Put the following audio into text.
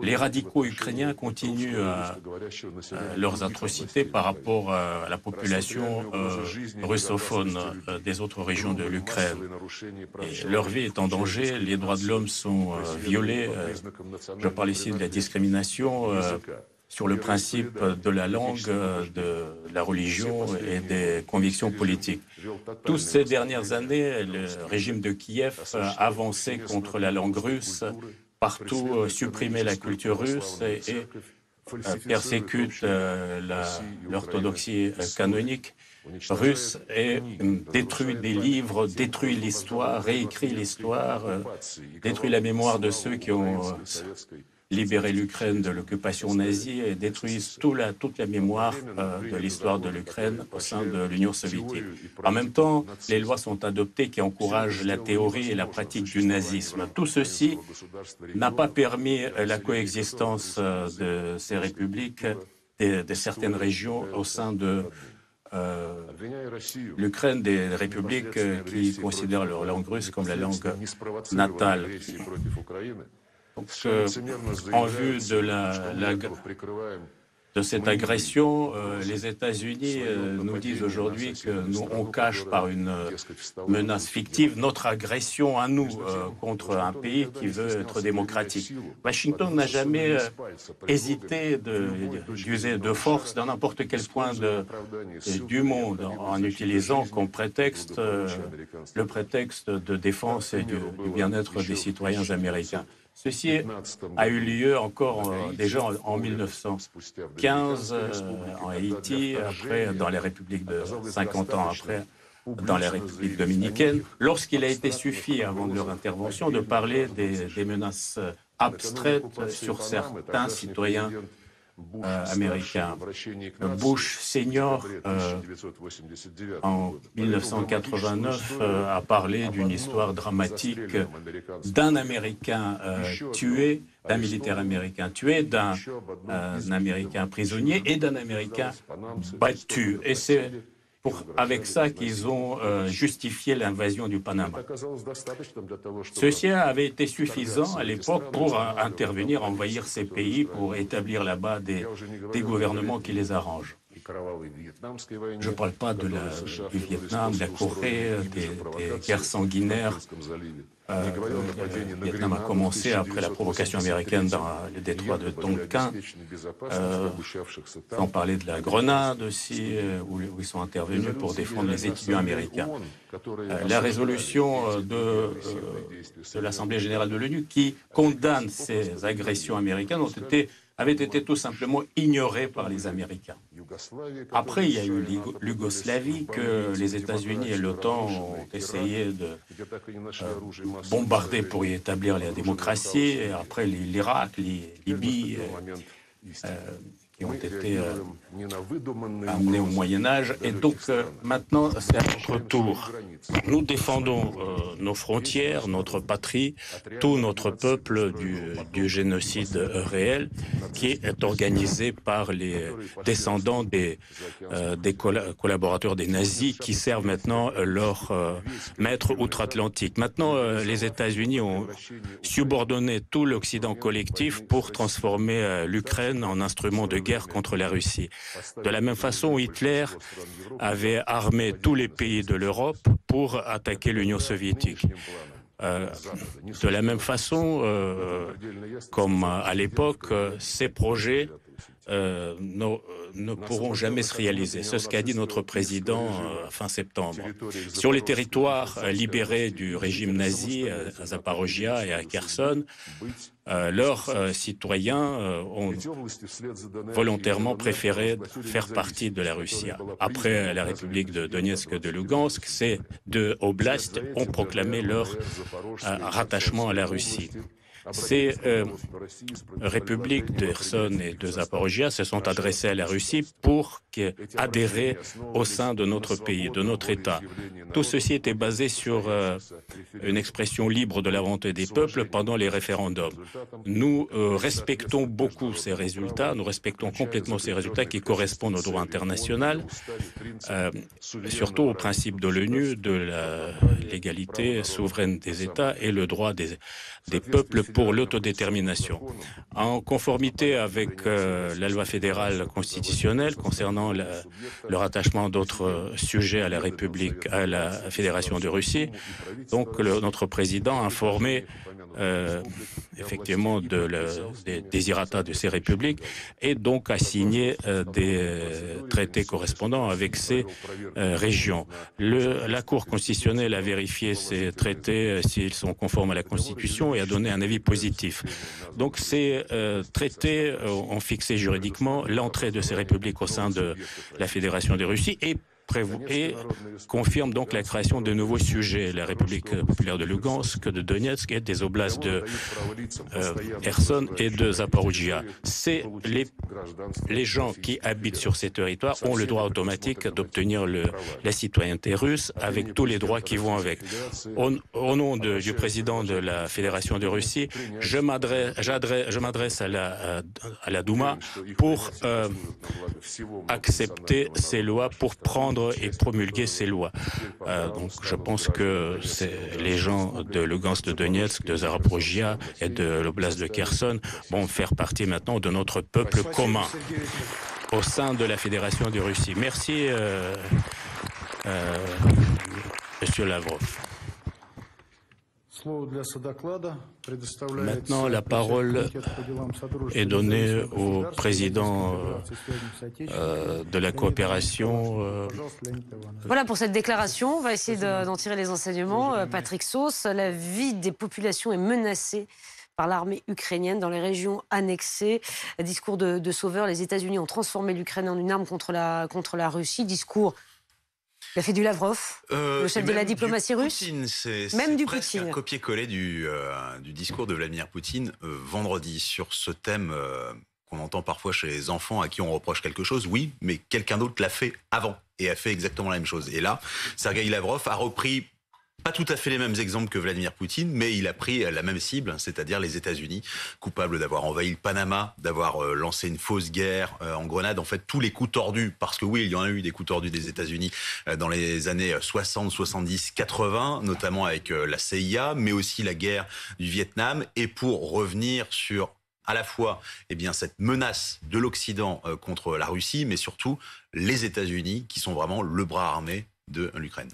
Les radicaux ukrainiens continuent leurs atrocités par rapport à la population russophone des autres régions de l'Ukraine. Leur vie est en danger, les droits de l'homme sont violés. Je parle ici de la discrimination sur le principe de la langue, de la religion et des convictions politiques. Toutes ces dernières années, le régime de Kiev a avancé contre la langue russe, partout supprimer la culture russe et persécute l'orthodoxie canonique russe et détruit des livres, détruit l'histoire, réécrit l'histoire, détruit la mémoire de ceux qui ont libéré l'Ukraine de l'occupation nazie et détruisent toute la mémoire de l'histoire de l'Ukraine au sein de l'Union soviétique. En même temps, les lois sont adoptées qui encouragent la théorie et la pratique du nazisme. Tout ceci n'a pas permis la coexistence de ces républiques et de certaines régions au sein de l'Ukraine, des républiques qui considèrent leur langue russe comme la langue natale. Donc, en vue de cette agression, les États-Unis nous disent aujourd'hui que on cache par une menace fictive notre agression à nous contre un pays qui veut être démocratique. Washington n'a jamais hésité d'user de force dans n'importe quel point du monde en utilisant comme prétexte le prétexte de défense et du bien-être des citoyens américains. Ceci a eu lieu encore déjà en 1915 en Haïti, après dans les républiques de 50 ans après dans les républiques dominicaines, lorsqu'il a été suffi avant de leur intervention de parler des menaces abstraites sur certains citoyens américain. Bush senior, en 1989, a parlé d'une histoire dramatique d'un Américain tué, d'un militaire américain tué, d'un Américain prisonnier et d'un Américain battu. Et c'est avec ça qu'ils ont justifié l'invasion du Panama. Ceci avait été suffisant à l'époque pour intervenir, envahir ces pays, pour établir là-bas des gouvernements qui les arrangent. Je ne parle pas du Vietnam, de la Corée, des guerres sanguinaires. Le Vietnam a commencé après la provocation américaine dans le détroit de Tonkin, sans parler de la Grenade aussi, où ils sont intervenus pour défendre les étudiants américains. La résolution de l'Assemblée générale de l'ONU qui condamne ces agressions américaines avait été tout simplement ignorée par les Américains. Après, il y a eu l'Yougoslavie que les États-Unis et l'OTAN ont essayé de bombarder pour y établir la démocratie. Et après, l'Irak, la Libye, qui ont été amenés au Moyen-Âge. Et donc, maintenant, c'est à notre tour. Nous défendons nos frontières, notre patrie, tout notre peuple du génocide réel qui est organisé par les descendants des collaborateurs des nazis qui servent maintenant leur maître outre-Atlantique. Maintenant, les États-Unis ont subordonné tout l'Occident collectif pour transformer l'Ukraine en instrument de guerre contre la Russie. De la même façon, Hitler avait armé tous les pays de l'Europe pour attaquer l'Union soviétique. De la même façon, comme à l'époque, ces projets ne pourront jamais se réaliser. C'est ce qu'a dit notre président fin septembre. Sur les territoires libérés du régime nazi, à Zaporojia et à Kherson, leurs citoyens ont volontairement préféré faire partie de la Russie. Après la République de Donetsk et de Lugansk, ces deux oblasts ont proclamé leur rattachement à la Russie. Ces républiques de Kherson et de Zaporojia se sont adressées à la Russie pour adhérer au sein de notre pays, de notre État. Tout ceci était basé sur une expression libre de la volonté des peuples pendant les référendums. Nous respectons beaucoup ces résultats, nous respectons complètement ces résultats qui correspondent au droit international, surtout au principe de l'ONU, de l'égalité souveraine des États et le droit des peuples pour l'autodétermination. En conformité avec la loi fédérale constitutionnelle concernant le rattachement d'autres sujets à la République, à la Fédération de Russie, donc notre président a informé effectivement des désirata de ces républiques et donc a signé des traités correspondants avec ces régions. La Cour constitutionnelle a vérifié ces traités s'ils sont conformes à la Constitution et a donné un avis positif. Donc ces traités ont fixé juridiquement l'entrée de ces républiques au sein de la Fédération de Russie et confirme donc la création de nouveaux sujets, la République populaire de Lugansk, de Donetsk et des oblasts de Kherson et de Zaporizhia. C'est les gens qui habitent sur ces territoires ont le droit automatique d'obtenir la citoyenneté russe avec tous les droits qui vont avec. Au nom du président de la Fédération de Russie, je m'adresse à la Douma pour accepter ces lois, pour prendre et promulguer ces lois. Donc je pense que les gens de Lugansk, de Donetsk, de Zaporizhia et de l'oblast de Kherson vont faire partie maintenant de notre peuple commun au sein de la Fédération de Russie. Merci, Monsieur Lavrov. Maintenant, la parole est donnée au président de la coopération. Voilà pour cette déclaration. On va essayer d'en tirer les enseignements. Patrick Sauss, la vie des populations est menacée par l'armée ukrainienne dans les régions annexées. Discours de sauveur, les États-Unis ont transformé l'Ukraine en une arme contre la Russie. Discours... Il a fait du Lavrov, le chef de la diplomatie russe. C'est presque Poutine. Un copier-coller du discours de Vladimir Poutine vendredi sur ce thème qu'on entend parfois chez les enfants à qui on reproche quelque chose. Oui, mais quelqu'un d'autre l'a fait avant et a fait exactement la même chose. Et là, Sergueï Lavrov a repris pas tout à fait les mêmes exemples que Vladimir Poutine, mais il a pris la même cible, c'est-à-dire les États-Unis, coupables d'avoir envahi le Panama, d'avoir lancé une fausse guerre en Grenade. En fait, tous les coups tordus, parce que oui, il y en a eu des coups tordus des États-Unis dans les années 60, 70, 80, notamment avec la CIA, mais aussi la guerre du Vietnam. Et pour revenir sur à la fois cette menace de l'Occident contre la Russie, mais surtout les États-Unis, qui sont vraiment le bras armé de l'Ukraine.